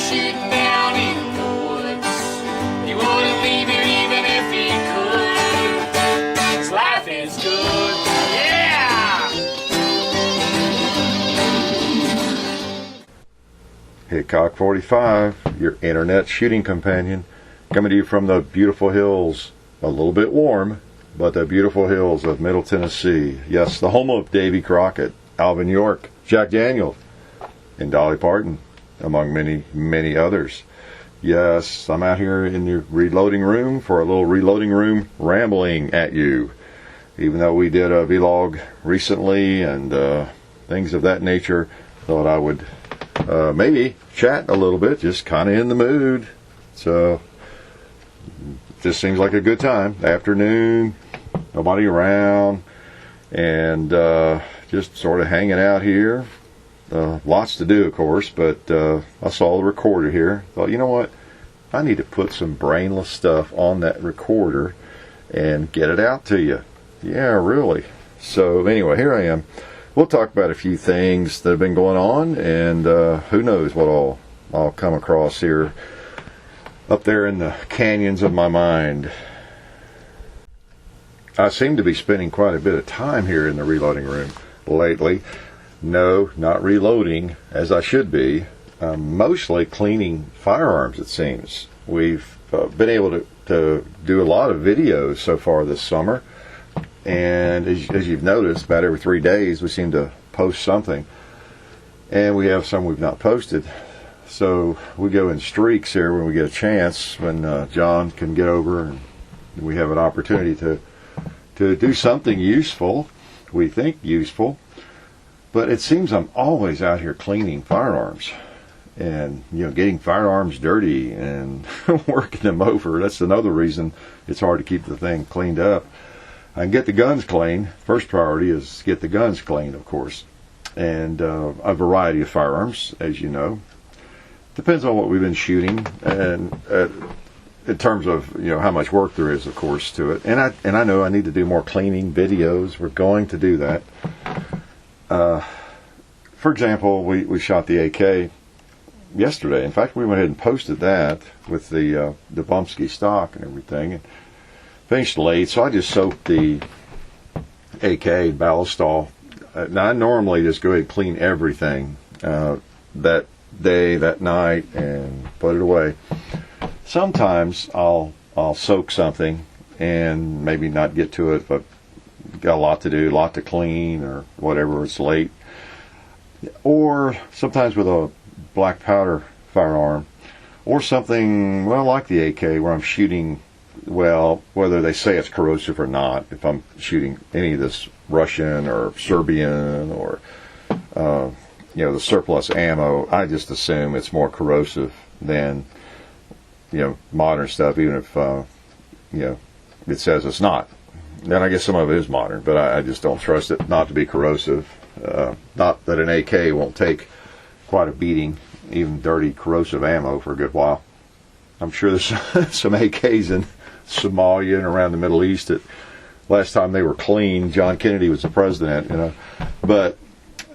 shooting down in the woods. He wouldn't leave it even if he could. 'Cause life is good, yeah! Hickok45, your internet shooting companion, coming to you from the beautiful hills, a little bit warm, but the beautiful hills of Middle Tennessee. Yes, the home of Davy Crockett, Alvin York, Jack Daniels, and Dolly Parton, among many, many others. Yes, I'm out here in the reloading room for a little reloading room rambling at you. Even though we did a vlog recently and things of that nature, thought I would maybe chat a little bit, just kind of in the mood. So just seems like a good time. Afternoon, nobody around, and just sort of hanging out here. Lots to do, of course, but I saw the recorder here. Thought, you know what? I need to put some brainless stuff on that recorder and get it out to you. Yeah, really. So anyway, here I am. We'll talk about a few things that have been going on, and who knows what I'll come across here up there in the canyons of my mind. I seem to be spending quite a bit of time here in the reloading room lately. No, not reloading as I should be. Mostly cleaning firearms, it seems. We've been able to do a lot of videos so far this summer. And as you've noticed, about every 3 days we seem to post something. And we have some we've not posted. So we go in streaks here when we get a chance, when John can get over and we have an opportunity to do something useful, we think useful. But it seems I'm always out here cleaning firearms and, getting firearms dirty and working them over. That's another reason it's hard to keep the thing cleaned up. I can get the guns clean. First priority is to get the guns clean, of course. And a variety of firearms, as you know. Depends on what we've been shooting, and in terms of how much work there is, of course, to it. And I know I need to do more cleaning videos. We're going to do that. For example, we shot the AK yesterday. In fact, we went ahead and posted that with the Bumsky stock and everything. And finished late, so I just soaked the AK ballistol. Now I normally just go ahead and clean everything that day, that night, and put it away. Sometimes I'll soak something and maybe not get to it, but got a lot to do, a lot to clean, or whatever. It's late. Or sometimes with a black powder firearm, or something like the AK, where I'm shooting. Well, whether they say it's corrosive or not, if I'm shooting any of this Russian or Serbian or the surplus ammo, I just assume it's more corrosive than modern stuff, even if it says it's not. Then I guess some of it is modern, but I just don't trust it not to be corrosive. Not that an AK won't take quite a beating, even dirty corrosive ammo, for a good while. I'm sure there's some AKs in Somalia and around the Middle East that last time they were clean, John Kennedy was the president, but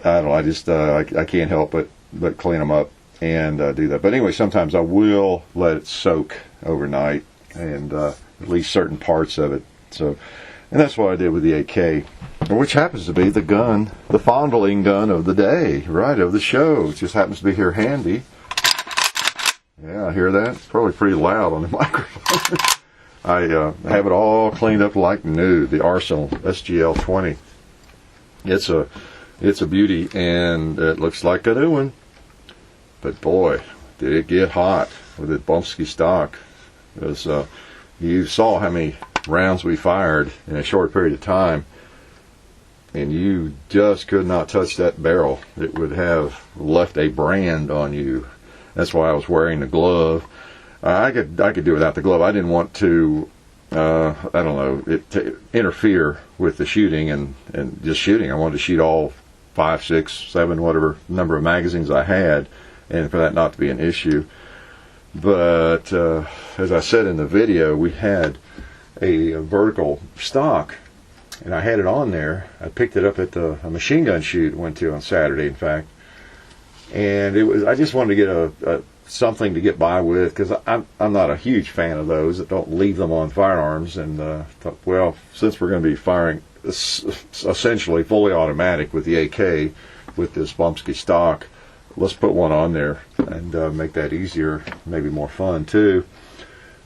I don't know, I just I can't help but clean them up and do that. But anyway, sometimes I will let it soak overnight, and at least certain parts of it. So, and that's what I did with the AK, which happens to be the gun, the fondling gun of the day, right, of the show. It just happens to be here handy. Yeah, I hear that. It's probably pretty loud on the microphone. I have it all cleaned up like new. The Arsenal SGL-20. It's a beauty, and it looks like a new one. But boy, did it get hot with the Bumsky stock. Because you saw how many rounds we fired in a short period of time, and you just could not touch that barrel. It would have left a brand on you. That's why I was wearing the glove. I could do without the glove. I didn't want to, to interfere with the shooting and just shooting. I wanted to shoot all 5, 6, 7, whatever number of magazines I had, and for that not to be an issue. But as I said in the video, we had a vertical stock, and I had it on there. I picked it up at a machine gun shoot I went to on Saturday, in fact. And I just wanted to get something to get by with, because I'm not a huge fan of those that don't leave them on firearms. And thought, well, since we're going to be firing essentially fully automatic with the AK with this Bumpsky stock, let's put one on there and make that easier, maybe more fun too.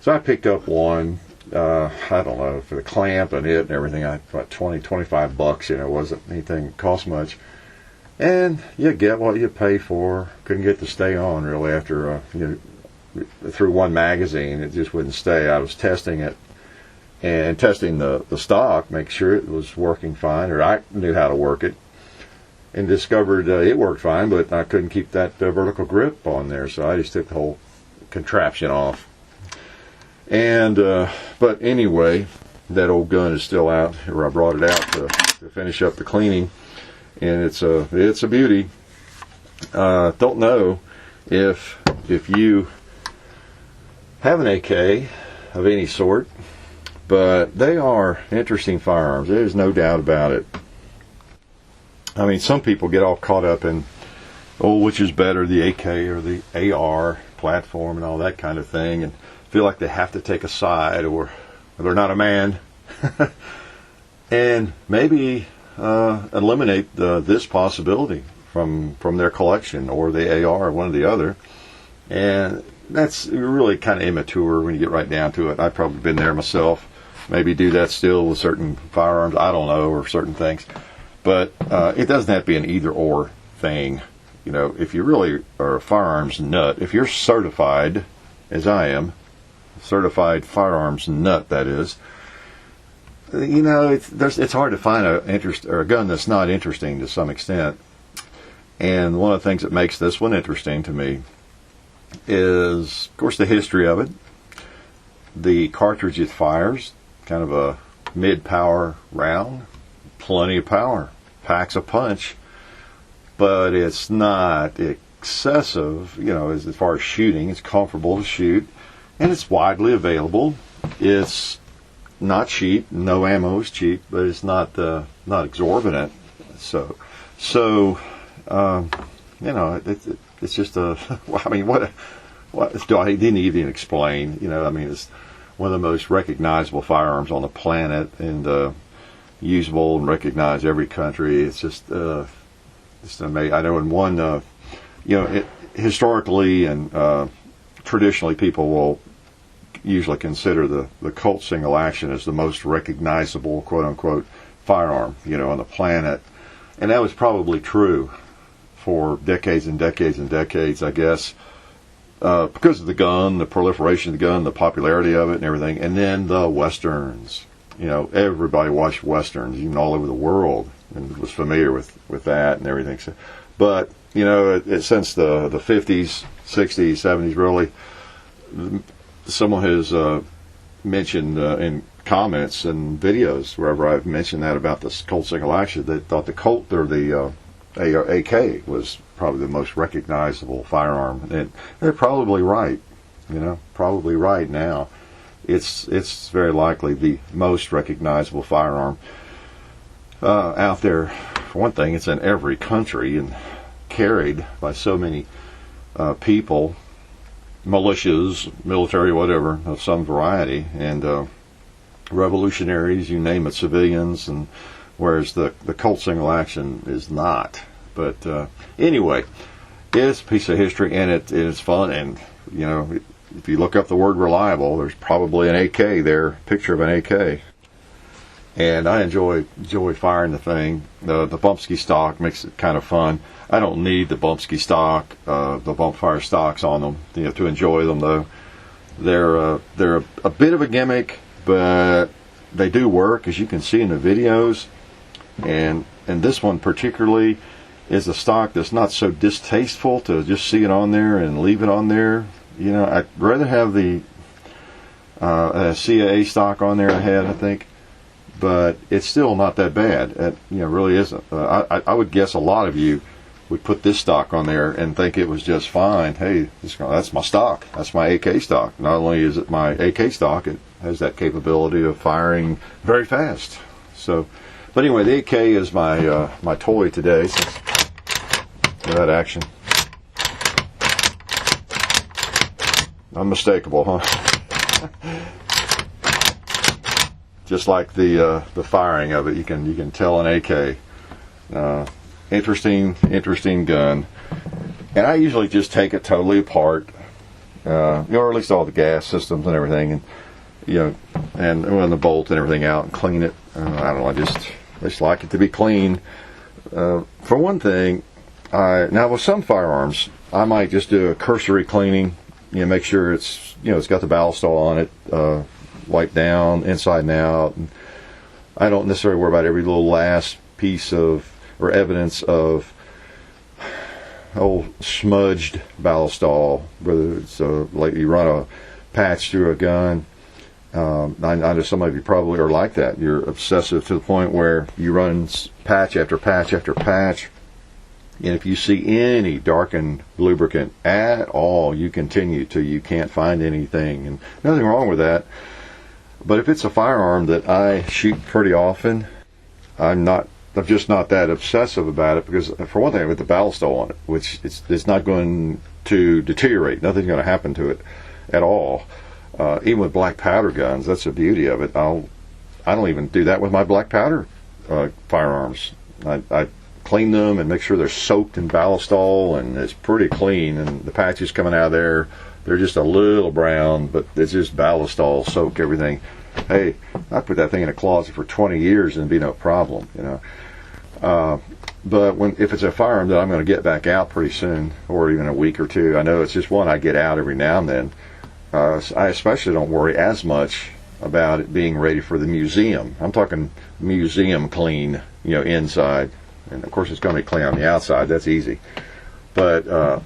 So I picked up one. I don't know, for the clamp and it and everything, about $20-25. It wasn't anything that cost much. And you get what you pay for. Couldn't get to stay on really after through one magazine. It just wouldn't stay. I was testing it and testing the stock, make sure it was working fine, or I knew how to work it, and discovered it worked fine, but I couldn't keep that vertical grip on there, so I just took the whole contraption off. And but anyway, that old gun is still out. Or I brought it out to finish up the cleaning. And it's a beauty. Don't know if you have an AK of any sort, but they are interesting firearms. There's no doubt about it. I mean, some people get all caught up in, which is better, the AK or the AR platform and all that kind of thing, and feel like they have to take a side, or they're not a man. And maybe eliminate this possibility from their collection, or the AR, or one or the other. And that's really kind of immature when you get right down to it. I've probably been there myself. Maybe do that still with certain firearms, I don't know, or certain things. But it doesn't have to be an either-or thing. If you really are a firearms nut, if you're certified, as I am, certified firearms nut, that is, it's hard to find a gun that's not interesting to some extent. And one of the things that makes this one interesting to me is, of course, the history of it. The cartridge it fires, kind of a mid-power round, plenty of power, packs a punch, but it's not excessive, as far as shooting. It's comfortable to shoot, and it's widely available. It's not cheap. No ammo is cheap, but it's not exorbitant. So it's just a. I mean, what I didn't even explain. It's one of the most recognizable firearms on the planet, and usable and recognized every country. It's just amazing. I know in one, historically and traditionally, people will usually consider the Colt single action as the most recognizable, quote unquote, firearm, on the planet. And that was probably true for decades and decades and decades, I guess, because of the gun, the proliferation of the gun, the popularity of it and everything. And then the Westerns. Everybody watched Westerns, even all over the world, and was familiar with that and everything. So, but, since the 50s, 60s, 70s, really, someone has mentioned in comments and videos, wherever I've mentioned that about this Colt single action, they thought the Colt or the AK was probably the most recognizable firearm. And they're probably right, probably right now. It's very likely the most recognizable firearm out there. For one thing, it's in every country and carried by so many people, militias, military, whatever, of some variety, and revolutionaries, you name it, civilians, and whereas the Colt single action is not. But anyway, it's a piece of history, and it's fun, and if you look up the word reliable, there's probably an AK there, picture of an AK. And I enjoy firing the thing. The Bumpsky stock makes it kind of fun. I don't need the Bumpsky stock, the bump fire stocks on them, to enjoy them though. They're a bit of a gimmick, but they do work, as you can see in the videos. And this one particularly is a stock that's not so distasteful to just see it on there and leave it on there. I'd rather have the CAA stock on there I think, but it's still not that bad. It really isn't. I would guess a lot of you would put this stock on there and think it was just fine. Hey, that's my stock. That's my AK stock. Not only is it my AK stock, it has that capability of firing very fast. So, but anyway, the AK is my toy today. So, that action. Unmistakable, huh? Just like the firing of it, you can tell an AK. Interesting gun. And I usually just take it totally apart, or at least all the gas systems and everything, and and run the bolt and everything out and clean it. I don't know. I just like it to be clean. For one thing, now with some firearms, I might just do a cursory cleaning. Make sure it's got the ballistol on it, wipe down inside and out. And I don't necessarily worry about every little last piece of or evidence of old smudged ballistol, whether it's like you run a patch through a gun. I know some of you probably are like that. You're obsessive to the point where you run patch after patch after patch, and if you see any darkened lubricant at all, you continue till you can't find anything. And nothing wrong with that. But if it's a firearm that I shoot pretty often, I'm just not that obsessive about it, because for one thing, with the ballistol on it, which it's not going to deteriorate. Nothing's going to happen to it at all. Even with black powder guns, that's the beauty of it. I don't even do that with my black powder firearms. I clean them and make sure they're soaked in ballistol, and it's pretty clean. And the patches coming out of there, they're just a little brown, but it's just ballistol, soak everything. Hey, I put that thing in a closet for 20 years and it'd be no problem, But if it's a firearm that I'm going to get back out pretty soon, or even a week or two, I know it's just one I get out every now and then. I especially don't worry as much about it being ready for the museum. I'm talking museum clean, inside, and of course it's going to be clean on the outside. That's easy. But so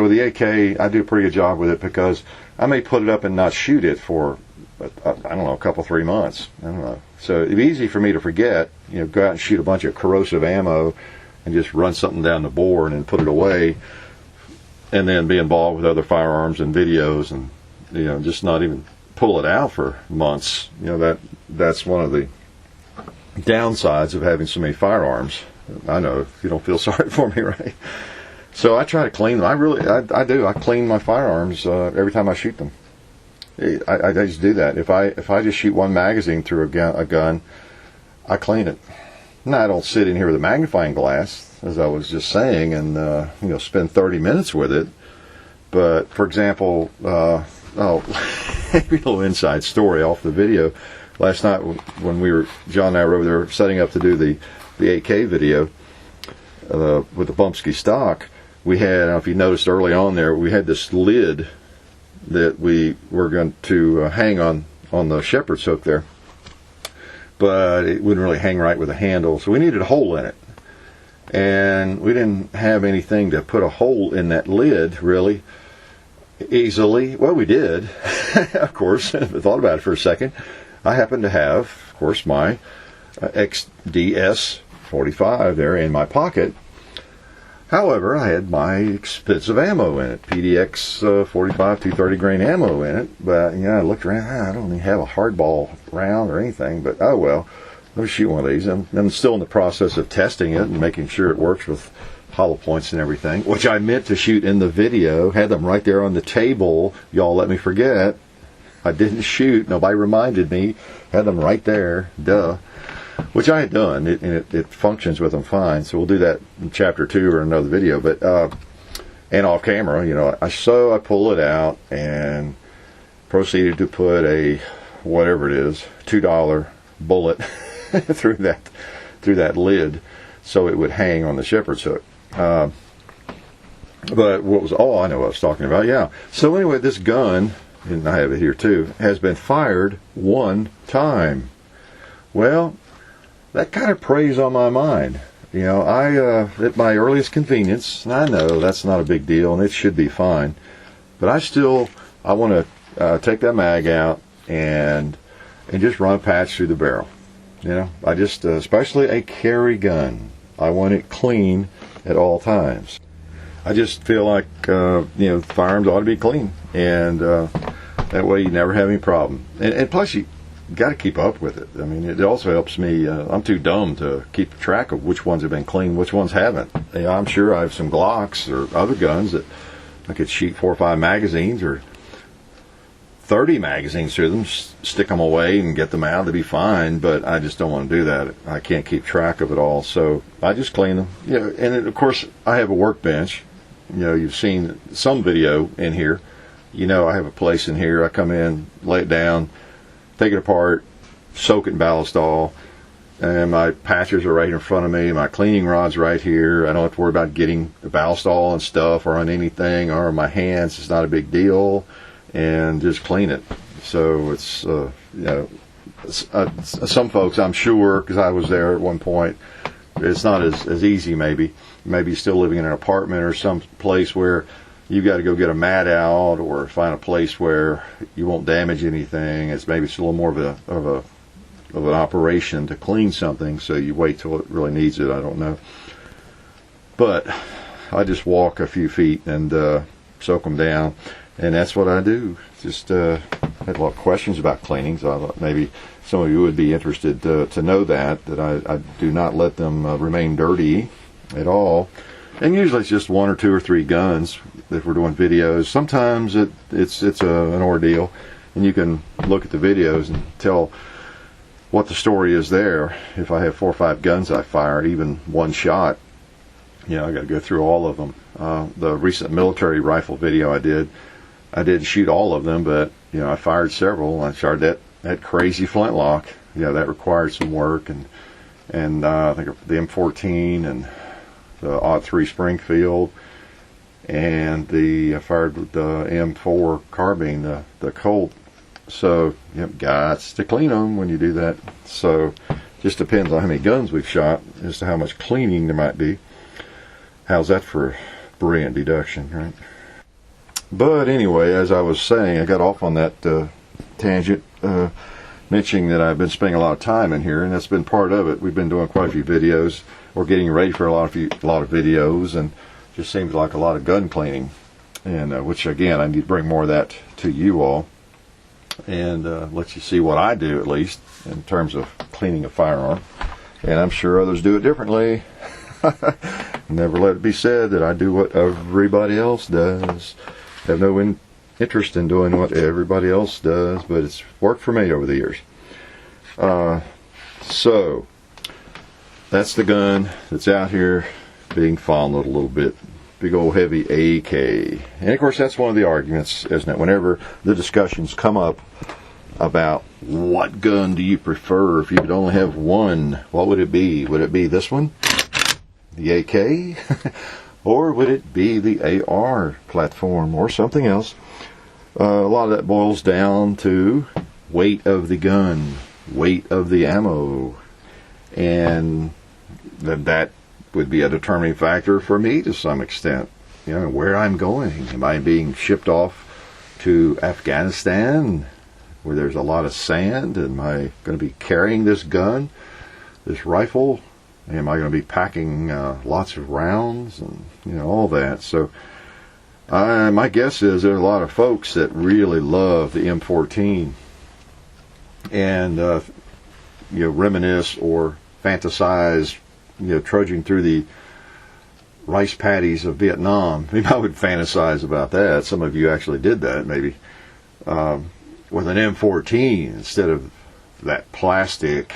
with the AK, I do a pretty good job with it, because I may put it up and not shoot it for I don't know, a couple, 3 months. I don't know. So it'd be easy for me to forget, go out and shoot a bunch of corrosive ammo and just run something down the bore and then put it away, and then be involved with other firearms and videos, and just not even pull it out for months. That's one of the downsides of having so many firearms. I know, if you don't feel sorry for me, right? So I try to clean them. I do. I clean my firearms every time I shoot them. I just do that. If I just shoot one magazine through a gun, I clean it. Now, I don't sit in here with a magnifying glass, as I was just saying, and spend 30 minutes with it. But for example, maybe a little inside story off the video. Last night when John and I were over there setting up to do the AK video with the Bumpsky stock, we had, I don't know if you noticed early on there, we had this lid that we were going to hang on the shepherd's hook there, but it wouldn't really hang right with the handle, so we needed a hole in it, and we didn't have anything to put a hole in that lid really easily. Well, we did. Of course, I thought about it for a second. I happen to have, of course, my XDS-45 there in my pocket. However, I had my expensive ammo in it, PDX 45 230 grain ammo in it. But I looked around. I don't even have a hardball round or anything. But oh well, let me shoot one of these. I'm still in the process of testing it and making sure it works with hollow points and everything, which I meant to shoot in the video. Had them right there on the table. Y'all let me forget. I didn't shoot. Nobody reminded me. Had them right there. Duh. Which I had done. It functions with them fine. So we'll do that in chapter 2 or another video. But and off camera, I pull it out and proceeded to put a whatever it is, $2 bullet through that lid, so it would hang on the shepherd's hook. But I know what I was talking about. Yeah. So anyway, this gun, and I have it here too, has been fired one time. Well, that kind of preys on my mind. At my earliest convenience, and I know that's not a big deal and it should be fine, but I want to take that mag out and just run a patch through the barrel. I just, especially a carry gun, I want it clean at all times. I just feel like, firearms ought to be clean, and that way you never have any problem. And plus, you got to keep up with it. I mean, it also helps me. I'm too dumb to keep track of which ones have been clean, which ones haven't. I'm sure I have some Glocks or other guns that I could shoot 4 or 5 magazines or 30 magazines through them, stick them away and get them out. They'd be fine, but I just don't want to do that. I can't keep track of it all, so I just clean them. And of course, I have a workbench. You've seen some video in here. I have a place in here. I come in, lay it down, take it apart, soak it in ballistol, and my patches are right in front of me. My cleaning rod's right here. I don't have to worry about getting the ballistol and stuff or on anything or on my hands. It's not a big deal, and just clean it. So it's some folks, I'm sure, because I was there at one point, it's not as easy. Maybe you're still living in an apartment or some place where you've got to go get a mat out or find a place where you won't damage anything. It's a little more of an operation to clean something, so you wait till it really needs it. I don't know, but I just walk a few feet and soak them down, and that's what I do. Just had a lot of questions about cleaning, so I thought maybe some of you would be interested to know that I do not let them remain dirty at all. And usually it's just 1 or 2 or 3 guns if we're doing videos. Sometimes it's an ordeal, and you can look at the videos and tell what the story is there. If I have 4 or 5 guns I fire, even one shot, I got to go through all of them. The recent military rifle video I didn't shoot all of them, but I fired several. I fired that crazy flintlock. That required some work, and I think the M14 and the .03 Springfield, and I fired with the M4 carbine, the Colt. So, gots to clean them when you do that. So, just depends on how many guns we've shot as to how much cleaning there might be. How's that for brilliant deduction, right? But anyway, as I was saying, I got off on that tangent, mentioning that I've been spending a lot of time in here, and that's been part of it. We've been doing quite a few videos. We're getting ready for a lot of videos, and just seems like a lot of gun cleaning, and which again, I need to bring more of that to you all, and let you see what I do, at least in terms of cleaning a firearm. And I'm sure others do it differently. Never let it be said that I do what everybody else does. Have no interest in doing what everybody else does, but it's worked for me over the years. So that's the gun that's out here being fondled a little bit. Big old heavy AK. And of course that's one of the arguments, isn't it? Whenever the discussions come up about what gun do you prefer, if you could only have one, what would it be? Would it be this one, the AK? Or would it be the AR platform or something else? A lot of that boils down to weight of the gun, weight of the ammo, and that would be a determining factor for me to some extent. Where I'm going. Am I being shipped off to Afghanistan where there's a lot of sand? Am I going to be carrying this gun, this rifle? Am I going to be packing lots of rounds and all that? So my guess is there are a lot of folks that really love the M14 and reminisce or fantasize, trudging through the rice paddies of Vietnam. Maybe I would fantasize about that. Some of you actually did that, maybe, with an M14 instead of that plastic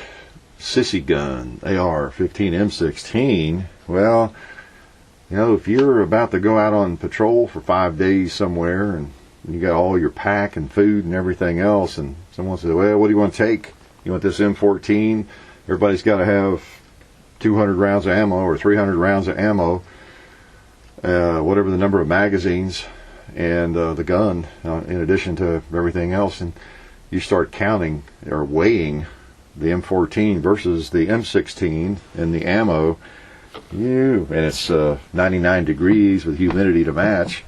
sissy gun, AR-15 M16. Well, if you're about to go out on patrol for 5 days somewhere and you got all your pack and food and everything else, and someone says, well, what do you want to take? You want this M14? Everybody's got to have 200 rounds of ammo or 300 rounds of ammo, whatever the number of magazines, and the gun, in addition to everything else. And you start counting or weighing the M14 versus the M16 and the ammo, and it's 99 degrees with humidity to match.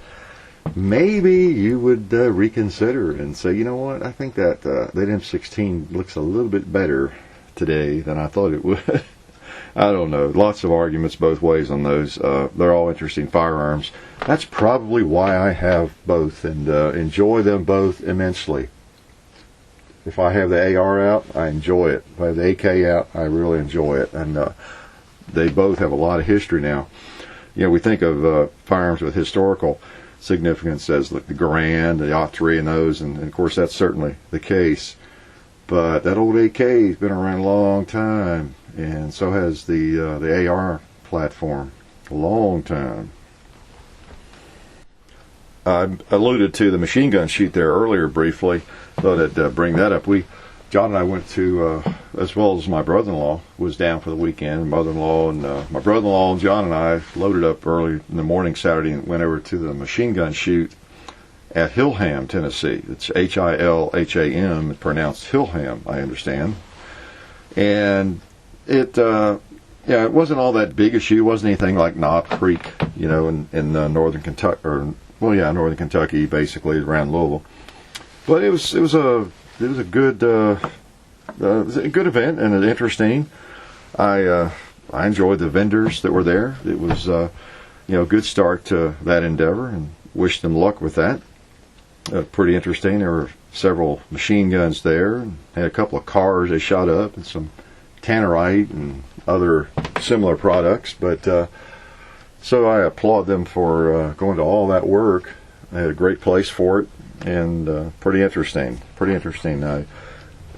Maybe you would reconsider and say, you know what, I think that M16 looks a little bit better today than I thought it would. I don't know. Lots of arguments both ways on those. They're all interesting firearms. That's probably why I have both and enjoy them both immensely. If I have the AR out, I enjoy it. If I have the AK out, I really enjoy it. And they both have a lot of history now. We think of firearms with historical significance as the Garand, the Aught3, and those, and of course that's certainly the case. But that old AK has been around a long time, and so has the AR platform, a long time. I alluded to the machine gun shoot there earlier briefly. Thought I'd bring that up. John and I went to, as well as my brother-in-law was down for the weekend. Mother-in-law and my brother-in-law and John and I loaded up early in the morning Saturday and went over to the machine gun shoot at Hillham, Tennessee. It's Hilham, pronounced Hillham, I understand. And it wasn't all that big a shoot. It wasn't anything like Knob Creek, in northern Kentucky, northern Kentucky, basically around Louisville. But it was a good event and interesting. I enjoyed the vendors that were there. It was a good start to that endeavor, and wished them luck with that. Pretty interesting. There were several machine guns there, and had a couple of cars they shot up, and some tannerite and other similar products. But so I applaud them for going to all that work. They had a great place for it, and pretty interesting. I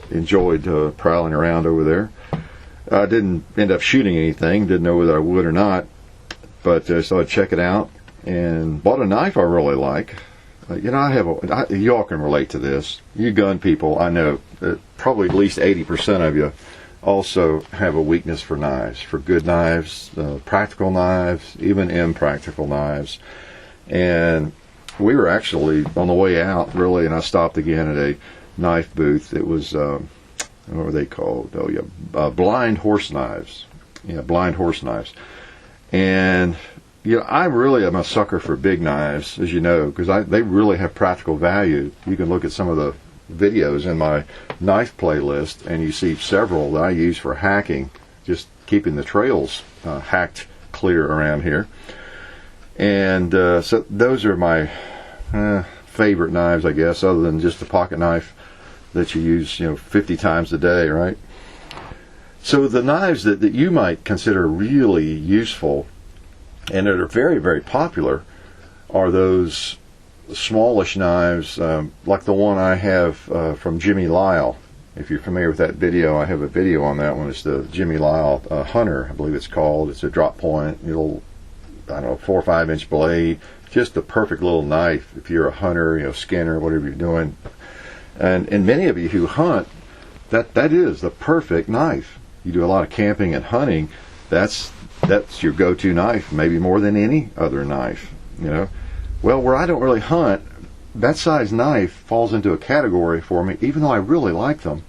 enjoyed prowling around over there. I didn't end up shooting anything. Didn't know whether I would or not, but so I'd check it out and bought a knife I really like. Y'all can relate to this. You gun people, I know that probably at least 80% of you also have a weakness for knives, for good knives, practical knives, even impractical knives. And we were actually on the way out, really, and I stopped again at a knife booth. It was, what were they called? Blind horse knives. Yeah, blind horse knives. And I really am a sucker for big knives, as you know, because they really have practical value. You can look at some of the videos in my knife playlist, and you see several that I use for hacking, just keeping the trails hacked clear around here. And so those are my favorite knives, I guess, other than just the pocket knife that you use 50 times a day, right? So the knives that you might consider really useful and that are very, very popular are those smallish knives, like the one I have from Jimmy Lyle. If you're familiar with that video, I have a video on that one. It's the Jimmy Lyle Hunter, I believe it's called. It's a drop point, little, 4 or 5 inch blade. Just the perfect little knife if you're a hunter, skinner, whatever you're doing. And many of you who hunt, that is the perfect knife. You do a lot of camping and hunting. That's your go-to knife, maybe more than any other knife. Well, where I don't really hunt, that size knife falls into a category for me, even though I really like them,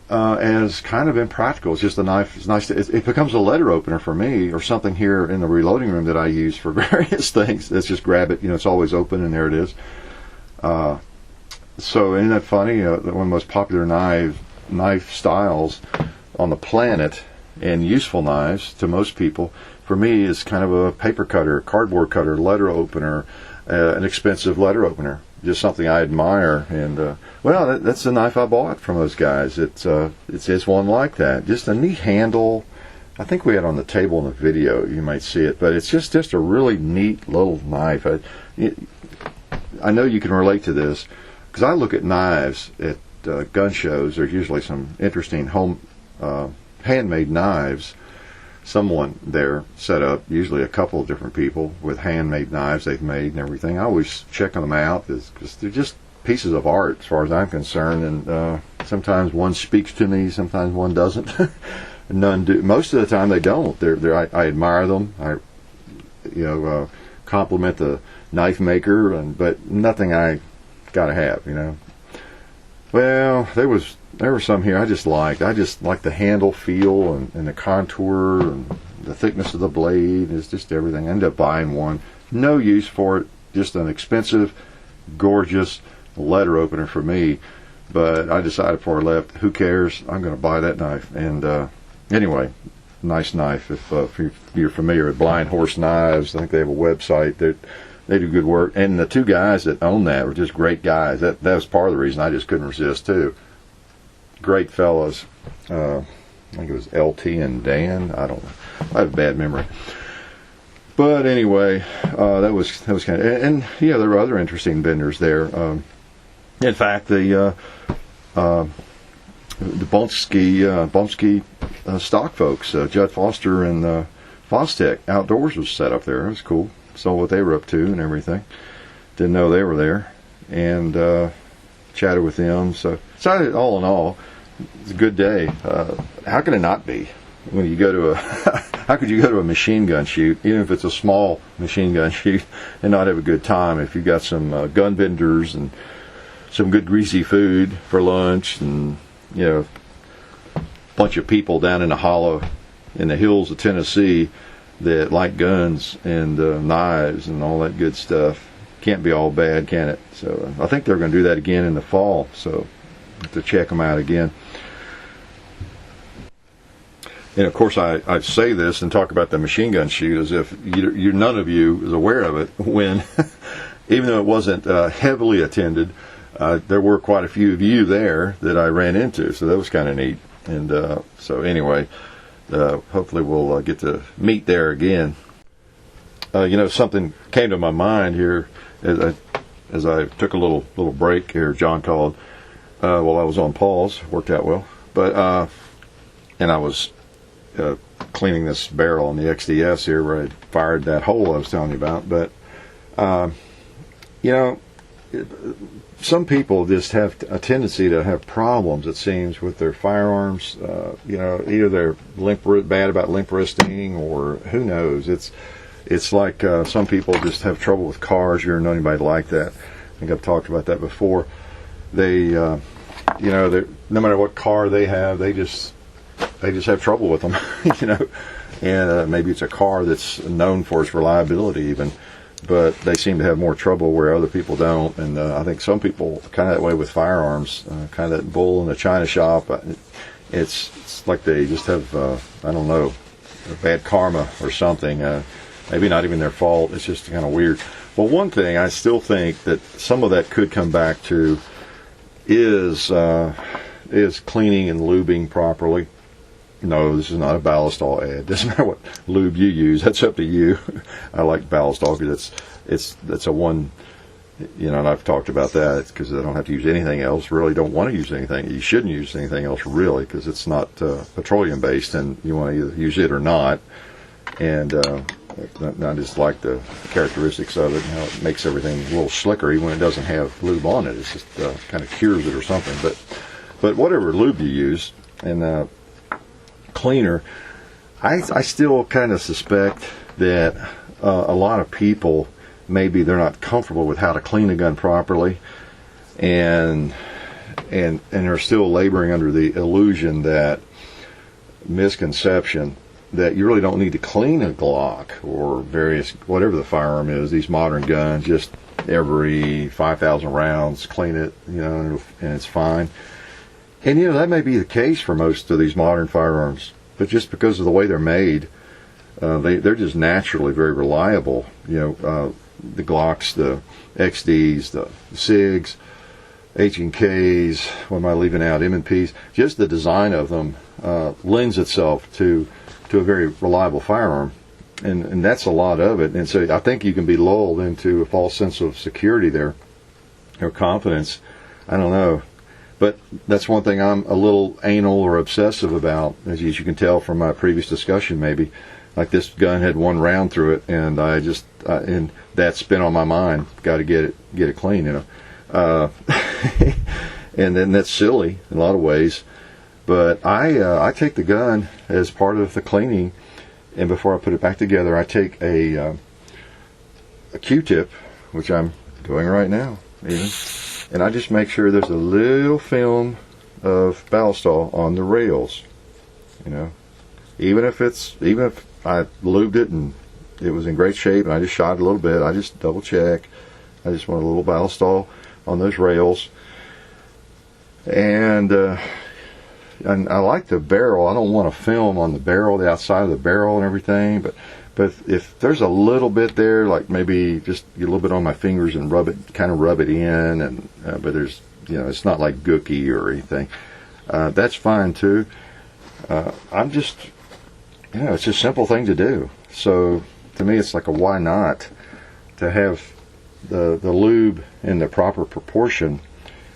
as kind of impractical. It's just a knife. It's nice. It becomes a letter opener for me, or something here in the reloading room that I use for various things. Let's just grab it. It's always open, and there it is. So isn't that funny? One of the most popular knife styles on the planet, and useful knives to most people, for me, is kind of a paper cutter, cardboard cutter, letter opener, an expensive letter opener. Just something I admire. And that's the knife I bought from those guys. It's one like that. Just a neat handle. I think we had on the table in the video. You might see it, but it's just a really neat little knife. I know you can relate to this, because I look at knives at gun shows. There's usually some interesting home handmade knives. Someone there set up, usually a couple of different people, with handmade knives they've made and everything. I always check them out because they're just pieces of art as far as I'm concerned. And sometimes one speaks to me, sometimes one doesn't. None do. Most of the time they don't. I admire them. I compliment the knife maker, but nothing I gotta have. Well, there were some here I just liked. I just like the handle feel and the contour and the thickness of the blade. It's just everything. I ended up buying one. No use for it. Just an expensive, gorgeous letter opener for me. But I decided before I left, who cares? I'm going to buy that knife. And anyway, nice knife. If you're familiar with Blind Horse Knives, I think they have a website that they do good work. And the two guys that own that were just great guys. That was part of the reason I just couldn't resist too. Great fellows. I think it was LT and Dan. I don't know. I have a bad memory. But anyway, that was kind of, and yeah, there were other interesting vendors there. In fact, the Bumpski stock folks, Judd Foster and Fostech Outdoors was set up there. It was cool. Saw what they were up to and everything. Didn't know they were there, and chatted with them. So all in all, it's a good day. How can it not be? When you go to how could you go to a machine gun shoot, even if it's a small machine gun shoot, and not have a good time if you got some gun vendors and some good greasy food for lunch, and a bunch of people down in the hollow in the hills of Tennessee that like guns and knives and all that good stuff. Can't be all bad, can it? So I think they're going to do that again in the fall, so have to check them out again. And of course, I say this and talk about the machine gun shoot as if none of you is aware of it, when even though it wasn't heavily attended, there were quite a few of you there that I ran into, so that was kind of neat. And so anyway, hopefully we'll get to meet there again. Something came to my mind here as I took a little break here. John called while I was on pause. Worked out well, but and I was cleaning this barrel on the XDS here where I fired that hole I was telling you about. But some people just have a tendency to have problems, it seems, with their firearms. Either they're bad about limp wristing, or who knows. It's like some people just have trouble with cars. You ever know anybody like that? I think I've talked about that before. They, no matter what car they have, they just have trouble with them, And maybe it's a car that's known for its reliability, even, but they seem to have more trouble where other people don't. And I think some people kind of that way with firearms, kind of that bull in the china shop. It's like they just have, I don't know, bad karma or something. Maybe not even their fault. It's just kind of weird. Well, one thing I still think that some of that could come back to is cleaning and lubing properly. No, this is not a Ballistol ad. Doesn't matter what lube you use. That's up to you. I like Ballistol because it's a one, and I've talked about that because I don't have to use anything else. Really don't want to use anything. You shouldn't use anything else, really, because it's not petroleum based, and you want to either use it or not. And I just like the characteristics of it and how it makes everything a little slicker, even when it doesn't have lube on it. It's just kind of cures it or something. But whatever lube you use and cleaner, I still kind of suspect that a lot of people, maybe they're not comfortable with how to clean a gun properly, and are still laboring under the illusion, that misconception that you really don't need to clean a Glock or whatever the firearm is, these modern guns, just every 5,000 rounds, clean it, and it's fine. And that may be the case for most of these modern firearms, but just because of the way they're made, they're just naturally very reliable. The Glocks, the XDs, the SIGs, H&Ks, what am I leaving out, M&Ps, just the design of them lends itself to a very reliable firearm, and that's a lot of it. And so I think you can be lulled into a false sense of security there, or confidence. I don't know. But that's one thing I'm a little anal or obsessive about, as you can tell from my previous discussion, maybe. Like, this gun had one round through it, and and that's been on my mind. Got to get it clean, and then that's silly in a lot of ways. But I take the gun as part of the cleaning, and before I put it back together, I take a Q-tip, which I'm doing right now, even. And I just make sure there's a little film of Ballistol on the rails, Even if I lubed it and it was in great shape and I just shot it a little bit, I just double check. I just want a little Ballistol on those rails. And I like the barrel. I don't want a film on the barrel, the outside of the barrel and everything, but if there's a little bit there, like maybe just a little bit on my fingers and rub it in, and but there's, it's not like gooky or anything. That's fine too. I'm just, it's a simple thing to do. So to me, it's like a why not to have the lube in the proper proportion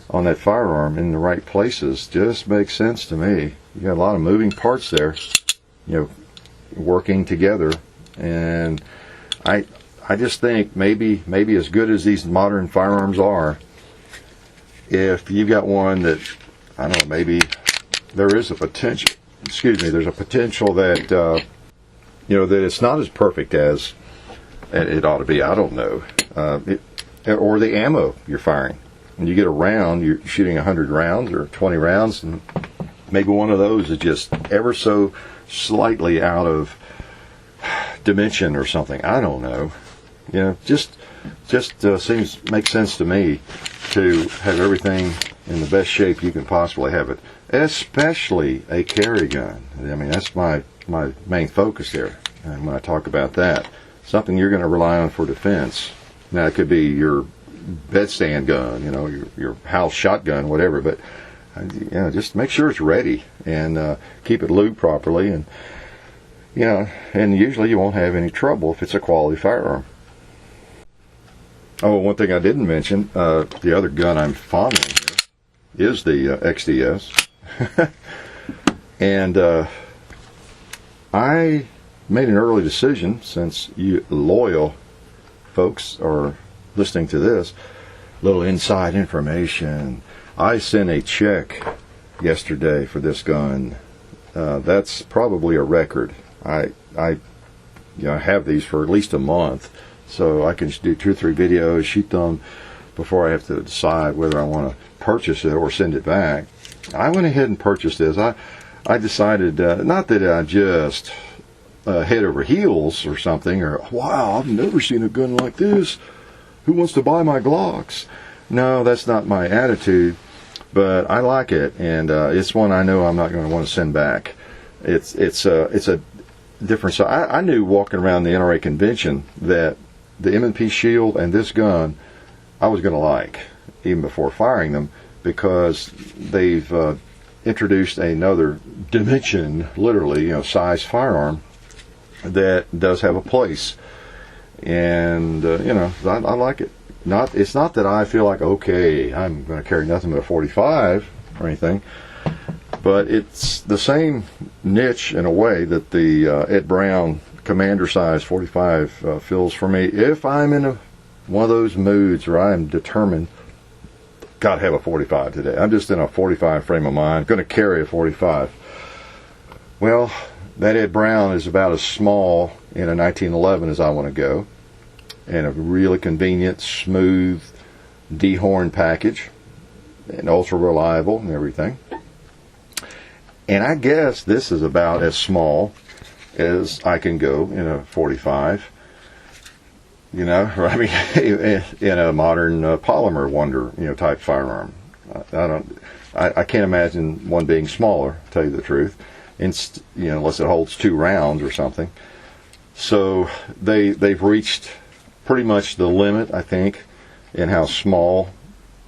on that firearm in the right places. Just makes sense to me. You got a lot of moving parts there, working together, and I just think maybe as good as these modern firearms are, if you've got one that, I don't know, maybe there is a potential. There's a potential that that it's not as perfect as it ought to be. I don't know, or the ammo you're firing. When you get a round, you're shooting 100 rounds or 20 rounds, and maybe one of those is just ever so slightly out of dimension or something. I don't know. Just makes sense to me to have everything in the best shape you can possibly have it, especially a carry gun. I mean, that's my main focus there. And when I talk about that, something you're going to rely on for defense. Now, it could be your bedstand gun, your house shotgun, whatever, but just make sure it's ready and keep it lubed properly, and and usually you won't have any trouble if it's a quality firearm. Oh, one thing I didn't mention, the other gun I'm fondling here is the XDS. And I made an early decision, since you loyal folks are listening to this, little inside information. I sent a check yesterday for this gun. That's probably a record. I have these for at least a month, so I can do 2 or 3 videos, shoot them before I have to decide whether I want to purchase it or send it back. I went ahead and purchased this. I decided, not that I just head over heels or something, or wow, I've never seen a gun like this. Who wants to buy my Glocks? No, that's not my attitude, but I like it, and it's one I know I'm not going to want to send back. It's a different. So I knew walking around the NRA convention that the M&P Shield and this gun I was going to like even before firing them, because they've introduced another dimension, literally, size firearm that does have a place. And I like it. It's not that I feel like, okay, I'm going to carry nothing but a 45 or anything, but it's the same niche in a way that the Ed Brown commander size 45 fills for me. If I'm in one of those moods where I am determined, got to have a 45 today, I'm just in a 45 frame of mind, going to carry a 45. Well, that Ed Brown is about as small in a 1911 as I want to go, and a really convenient, smooth, dehorn package, and ultra reliable and everything. And I guess this is about as small as I can go in a 45. In a modern polymer wonder, type firearm. I can't imagine one being smaller, to tell you the truth, unless it holds 2 rounds or something. So they've reached pretty much the limit, I think, in how small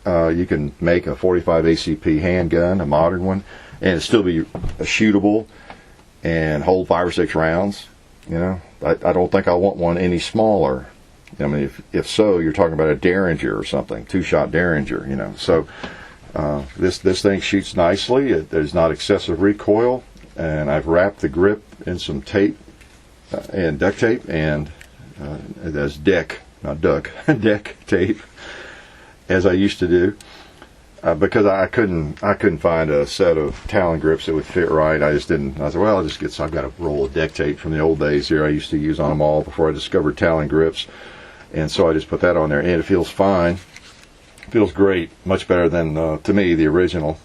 you can make a 45 ACP handgun, a modern one, and it still be shootable and hold 5 or 6 rounds. I don't think I want one any smaller. I mean, if so, you're talking about a Derringer or something, 2-shot Derringer. So this thing shoots nicely. There's not excessive recoil, and I've wrapped the grip in some tape and duct tape, and that's deck tape, as I used to do, because I couldn't find a set of Talon grips that would fit right. I just didn't. I said, well, I've got a roll of deck tape from the old days here. I used to use on them all before I discovered Talon grips. And so I just put that on there, and it feels fine. It feels great, much better than, to me, the original.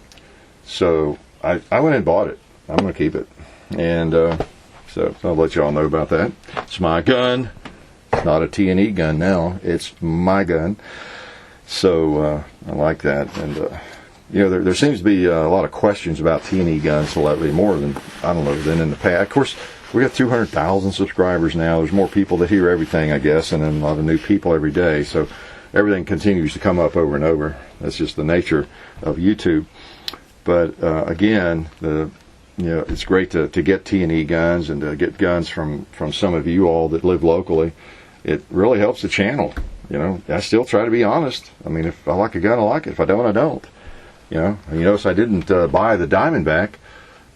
So I went and bought it. I'm going to keep it. And so I'll let you all know about that. It's my gun. It's not a T&E gun now. It's my gun. So I like that. And, there seems to be a lot of questions about T&E guns lately, more than, than in the past. Of course, we got 200,000 subscribers now. There's more people that hear everything, I guess, and then a lot of new people every day. So everything continues to come up over and over. That's just the nature of YouTube. But again, the it's great to get T&E guns and to get guns from some of you all that live locally. It really helps the channel. I still try to be honest. I mean, if I like a gun, I like it. If I don't, I don't. You notice I didn't buy the Diamondback.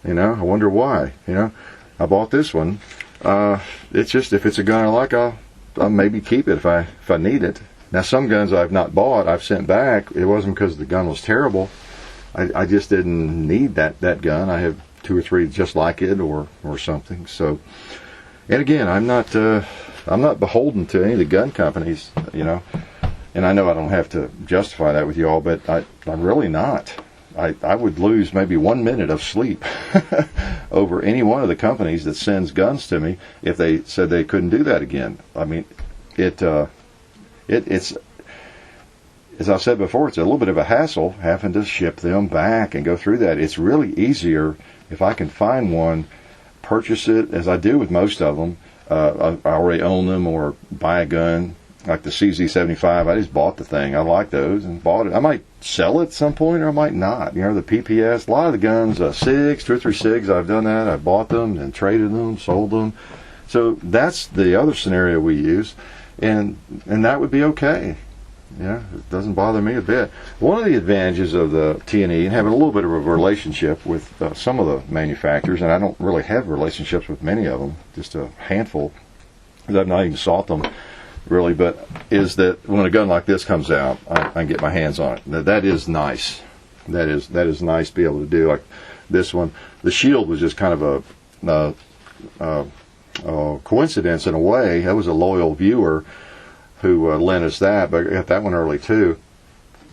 I wonder why. I bought this one. It's just, if it's a gun I like, I'll maybe keep it if I need it. Now, some guns I've not bought, I've sent back. It wasn't because the gun was terrible. I just didn't need that gun. I have 2 or 3 just like it or something. So, and again, I'm not beholden to any of the gun companies, and I know I don't have to justify that with you all, but I'm really not. I would lose maybe 1 minute of sleep over any one of the companies that sends guns to me if they said they couldn't do that again. I mean, it's, as I've said before, it's a little bit of a hassle having to ship them back and go through that. It's really easier if I can find one, purchase it, as I do with most of them. I already own them, or buy a gun like the CZ75. I just bought the thing. I like those and bought it. I might sell it at some point, or I might not. The PPS, a lot of the guns, 2 or 3 SIGs, I've done that. I bought them and traded them, sold them. So that's the other scenario we use, and that would be okay. It doesn't bother me a bit. One of the advantages of the T&E and having a little bit of a relationship with some of the manufacturers, and I don't really have relationships with many of them, just a handful, because I've not even sought them really, but is that when a gun like this comes out, I can get my hands on it. That is nice. That is nice to be able to do. Like this one, the shield was just kind of a coincidence in a way. That was a loyal viewer who lent us that, but I got that one early too,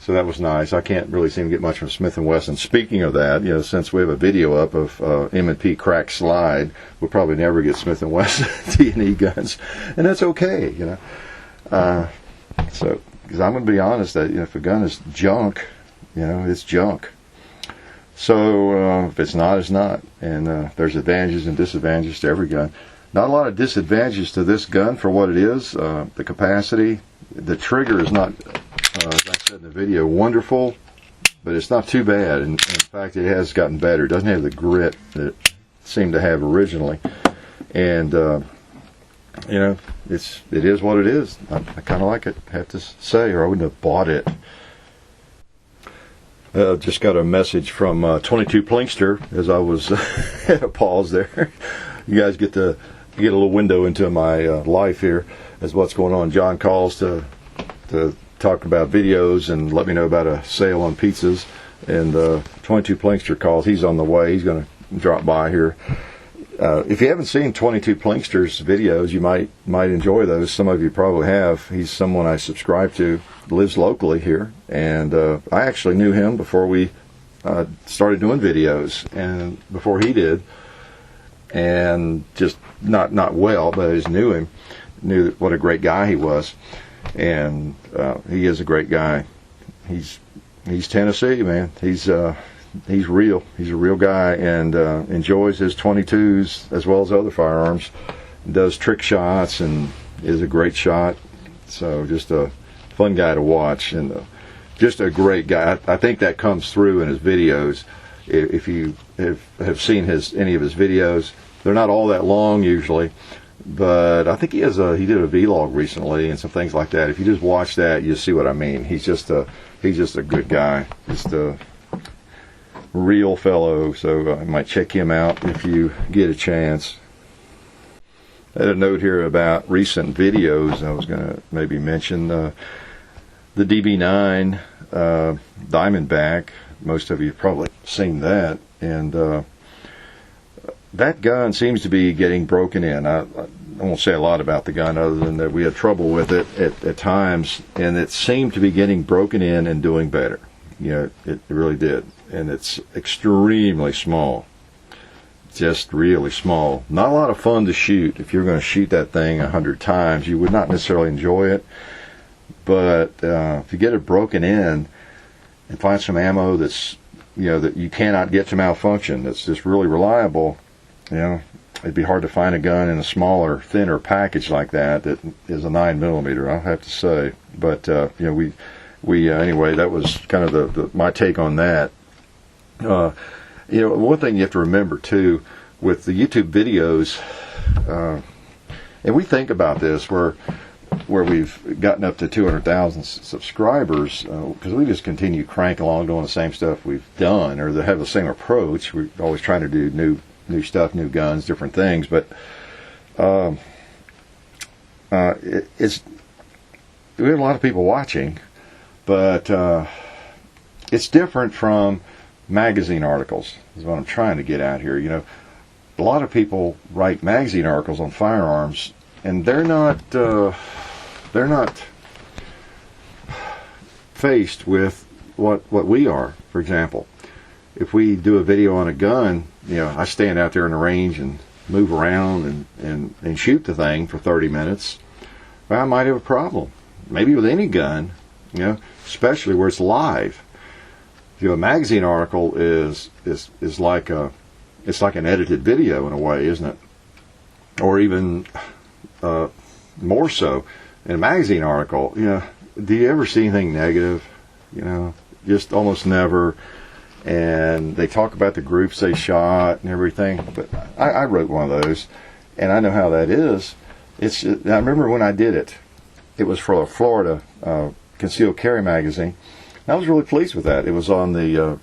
so that was nice. I can't really seem to get much from Smith & Wesson. Speaking of that, since we have a video up of M&P crack slide, we'll probably never get Smith & Wesson T&E guns, and that's okay, So, because I'm going to be honest, that if a gun is junk, it's junk. So if it's not, it's not, and there's advantages and disadvantages to every gun. Not a lot of disadvantages to this gun for what it is. The capacity, the trigger is not, as I said in the video, wonderful, but it's not too bad. And in fact, it has gotten better. It doesn't have the grit that it seemed to have originally. And it is what it is. I kind of like it, I have to say, or I wouldn't have bought it. Just got a message from 22 Plinkster as I was at a pause there. You guys get a little window into my life here as what's going on. John calls to talk about videos and let me know about a sale on pizzas. And 22 Plinkster calls. He's on the way. He's going to drop by here. If you haven't seen 22 Plinkster's videos, you might enjoy those. Some of you probably have. He's someone I subscribe to, lives locally here, and I actually knew him before we started doing videos, and before he did, and just not well, but I just knew him, knew what a great guy he was, and he is a great guy. He's Tennessee, man. He's real. He's a real guy, and enjoys his 22s as well as other firearms. Does trick shots and is a great shot. So just a fun guy to watch, and just a great guy. I think that comes through in his videos. If you have seen any of his videos, they're not all that long usually, but I think he did a vlog recently and some things like that. If you just watch that, you see what I mean. He's just a good guy. Just a real fellow, so I might check him out if you get a chance. I had a note here about recent videos. I was going to maybe mention the DB9 Diamondback. Most of you have probably seen that, and that gun seems to be getting broken in. I won't say a lot about the gun other than that we had trouble with it at times, and it seemed to be getting broken in and doing better. It really did. And it's extremely small. Just really small. Not a lot of fun to shoot. If you're going to shoot that thing 100 times, you would not necessarily enjoy it. But if you get it broken in and find some ammo that's, that you cannot get to malfunction, that's just really reliable, it'd be hard to find a gun in a smaller, thinner package like that is a 9mm, I'll have to say. But, we anyway, that was kind of my take on that. one thing you have to remember too with the YouTube videos, and we think about this where we've gotten up to 200,000 subscribers because we just continue cranking along doing the same stuff we've done, or they have the same approach. We're always trying to do new stuff, new guns, different things, but it's we have a lot of people watching, but it's different from magazine articles is what I'm trying to get at here. A lot of people write magazine articles on firearms, and they're not faced with what we are. For example, if we do a video on a gun, I stand out there in the range and move around and shoot the thing for 30 minutes. Well, I might have a problem. Maybe with any gun, especially where it's live. A magazine article is like an edited video in a way, isn't it? Or even more so. In a magazine article, do you ever see anything negative? Just almost never. And they talk about the groups they shot and everything. But I wrote one of those, and I know how that is. I remember when I did it. It was for a Florida concealed carry magazine. I was really pleased with that. It was on the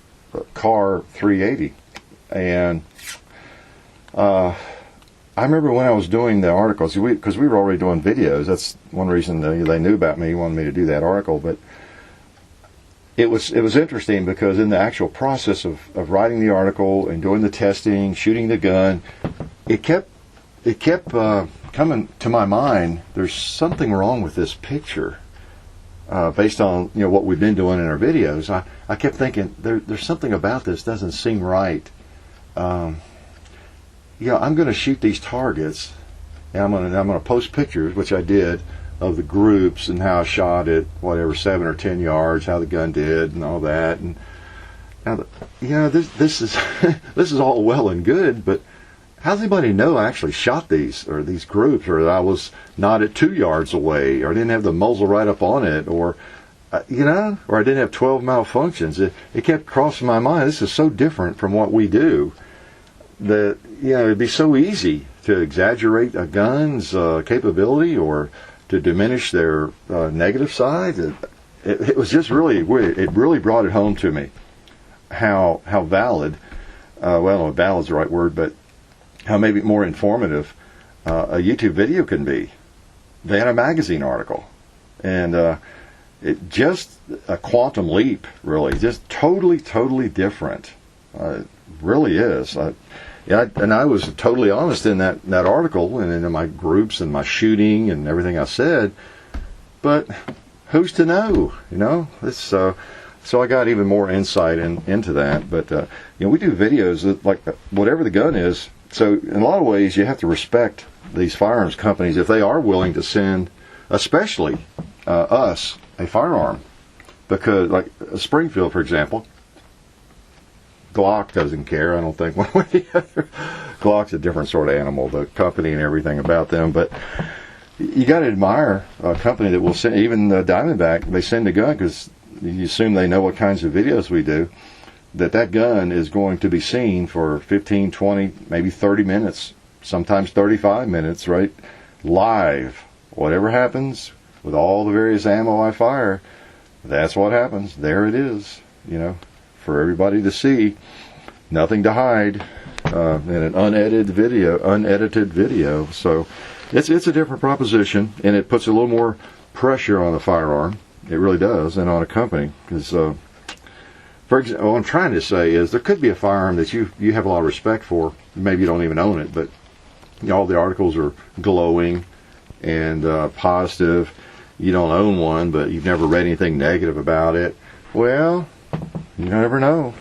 Car 380, and I remember when I was doing the articles, because we were already doing videos. That's one reason they knew about me, wanted me to do that article. But it was interesting because in the actual process of writing the article and doing the testing, shooting the gun, it kept coming to my mind. There's something wrong with this picture. Based on what we've been doing in our videos, I kept thinking there's something about this doesn't seem right. I'm going to shoot these targets, and I'm going to post pictures, which I did, of the groups and how I shot it, whatever 7 or 10 yards, how the gun did, and all that. And now, this is this is all well and good, but how does anybody know I actually shot these groups, or that I was not at 2 yards away, or I didn't have the muzzle right up on it, or or I didn't have 12 malfunctions? It kept crossing my mind. This is so different from what we do that it'd be so easy to exaggerate a gun's capability or to diminish their negative side. It was just really weird. It really brought it home to me how valid. Well, valid's the right word, but how maybe more informative a YouTube video can be than a magazine article. And it just a quantum leap, really. Just totally different. It really is. And I was totally honest in that article and in my groups and my shooting and everything I said. But who's to know? It's so I got even more insight into that. But we do videos that, like whatever the gun is. So in a lot of ways, you have to respect these firearms companies if they are willing to send, especially us, a firearm. Because, like Springfield, for example, Glock doesn't care, I don't think, one way or the other. Glock's a different sort of animal, the company and everything about them. But you got to admire a company that will send, even Diamondback, they send a gun because you assume they know what kinds of videos we do. That gun is going to be seen for 15, 20, maybe 30 minutes, sometimes 35 minutes, right? Live. Whatever happens with all the various ammo I fire, that's what happens. There it is, for everybody to see. Nothing to hide in an unedited video. So it's a different proposition, and it puts a little more pressure on a firearm. It really does, and on a company, because for example, what I'm trying to say is there could be a firearm that you have a lot of respect for. Maybe you don't even own it, but all the articles are glowing and positive. You don't own one, but you've never read anything negative about it. Well, you never know.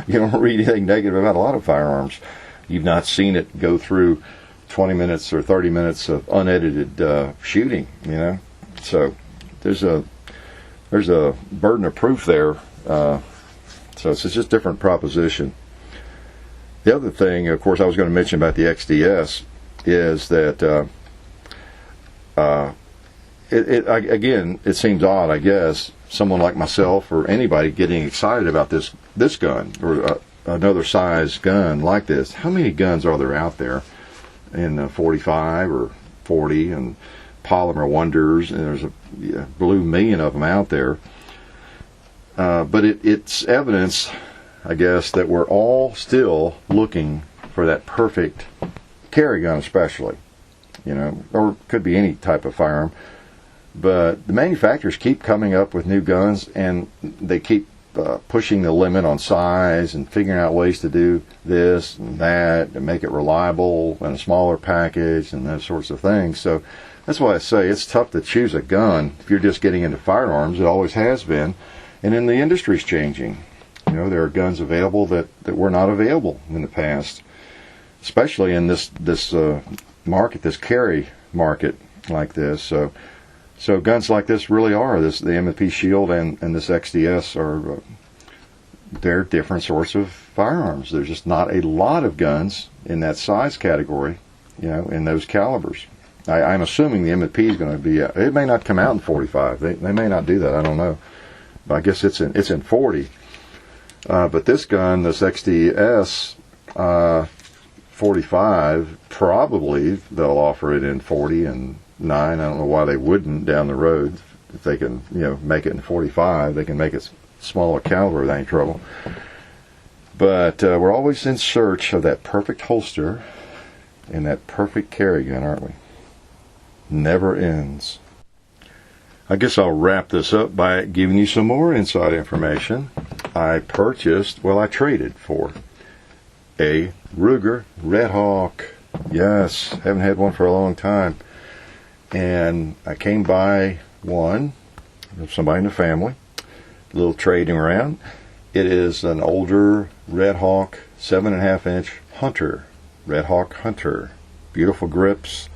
You don't read anything negative about a lot of firearms. You've not seen it go through 20 minutes or 30 minutes of unedited shooting, So there's a burden of proof there. So it's just a different proposition. The other thing, of course, I was going to mention about the XDS is that it seems odd, I guess, someone like myself or anybody getting excited about this gun or another size gun like this. How many guns are there out there in 45 or 40 and polymer wonders? And there's a blue million of them out there. But it's evidence, I guess, that we're all still looking for that perfect carry gun, especially, or it could be any type of firearm. But the manufacturers keep coming up with new guns, and they keep pushing the limit on size and figuring out ways to do this and that and make it reliable in a smaller package and those sorts of things. So that's why I say it's tough to choose a gun if you're just getting into firearms. It always has been. And then the industry's changing. There are guns available that were not available in the past, especially in this market, this carry market like this. So guns like this really are the M&P Shield and this XDS are they're different sorts of firearms. There's just not a lot of guns in that size category, in those calibers. I'm assuming the M&P is going to be. It may not come out in 45. They may not do that. I don't know. But I guess it's in 40. But this gun, this XDS 45, probably they'll offer it in 40 and 9. I don't know why they wouldn't down the road. If they can, make it in 45, they can make it smaller caliber without any trouble. But we're always in search of that perfect holster and that perfect carry gun, aren't we? Never ends. I guess I'll wrap this up by giving you some more inside information. I traded for a Ruger Red Hawk. Yes, haven't had one for a long time. And I came by one of somebody in the family, a little trading around. It is an older Red Hawk 7.5-inch Hunter, Red Hawk Hunter. Beautiful grips,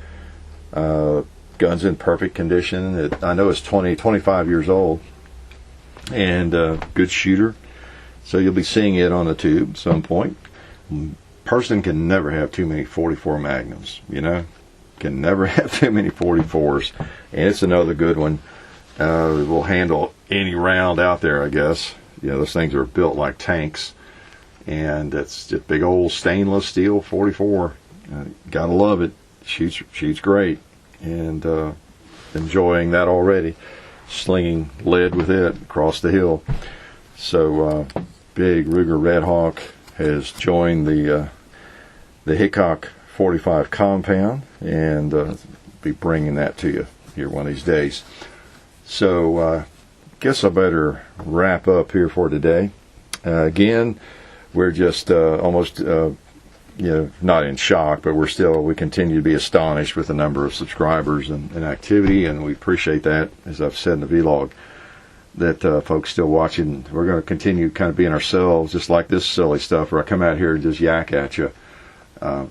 guns in perfect condition. I know it's 25 years old, and good shooter. So you'll be seeing it on the tube at some point. Person can never have too many 44 Magnums, Can never have too many 44s. And it's another good one. It will handle any round out there, I guess. Those things are built like tanks. And it's just big old stainless steel 44. Gotta love it. Shoots great. And enjoying that already. Slinging lead with it across the hill. So big Ruger Red Hawk has joined the Hickok45 compound, and be bringing that to you here one of these days. So guess I better wrap up here for today. Again, we're just almost not in shock, but we continue to be astonished with the number of subscribers and activity, and we appreciate that, as I've said in the vlog, that folks still watching. We're going to continue kind of being ourselves, just like this silly stuff where I come out here and just yak at you.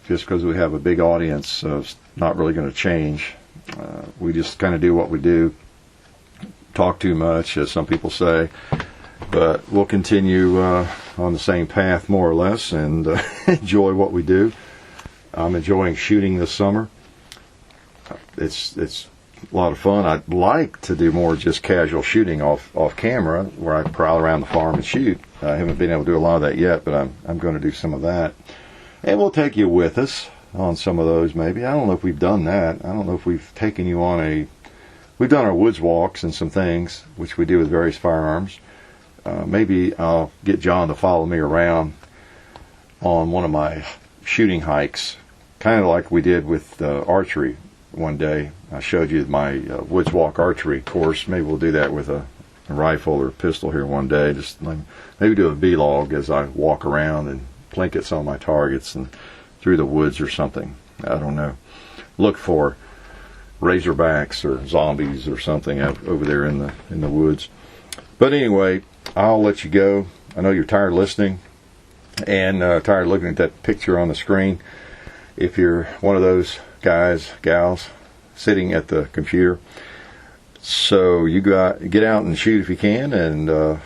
Just because we have a big audience, it's not really going to change. We just kind of do what we do. Talk too much, as some people say. But we'll continue on the same path, more or less, and enjoy what we do. I'm enjoying shooting this summer. It's a lot of fun. I'd like to do more just casual shooting off camera, where I prowl around the farm and shoot. I haven't been able to do a lot of that yet, but I'm going to do some of that. And we'll take you with us on some of those, maybe. I don't know if we've done that. I don't know if we've taken you on we've done our woods walks and some things, which we do with various firearms. Maybe I'll get John to follow me around on one of my shooting hikes, kind of like we did with archery one day. I showed you my woods walk archery course. Maybe we'll do that with a rifle or a pistol here one day. Just maybe do a vlog as I walk around and plink at some of my targets and through the woods or something. I don't know. Look for razorbacks or zombies or something out over there in the woods. But anyway, I'll let you go. I know you're tired of listening and tired of looking at that picture on the screen. If you're one of those guys, gals, sitting at the computer, so you get out and shoot if you can, and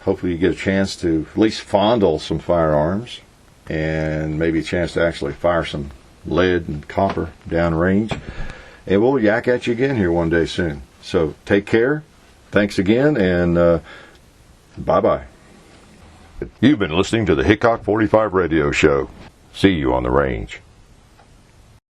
hopefully you get a chance to at least fondle some firearms, and maybe a chance to actually fire some lead and copper downrange. And we'll yak at you again here one day soon. So take care. Thanks again, and bye-bye. You've been listening to the Hickok 45 radio show. See you on the range.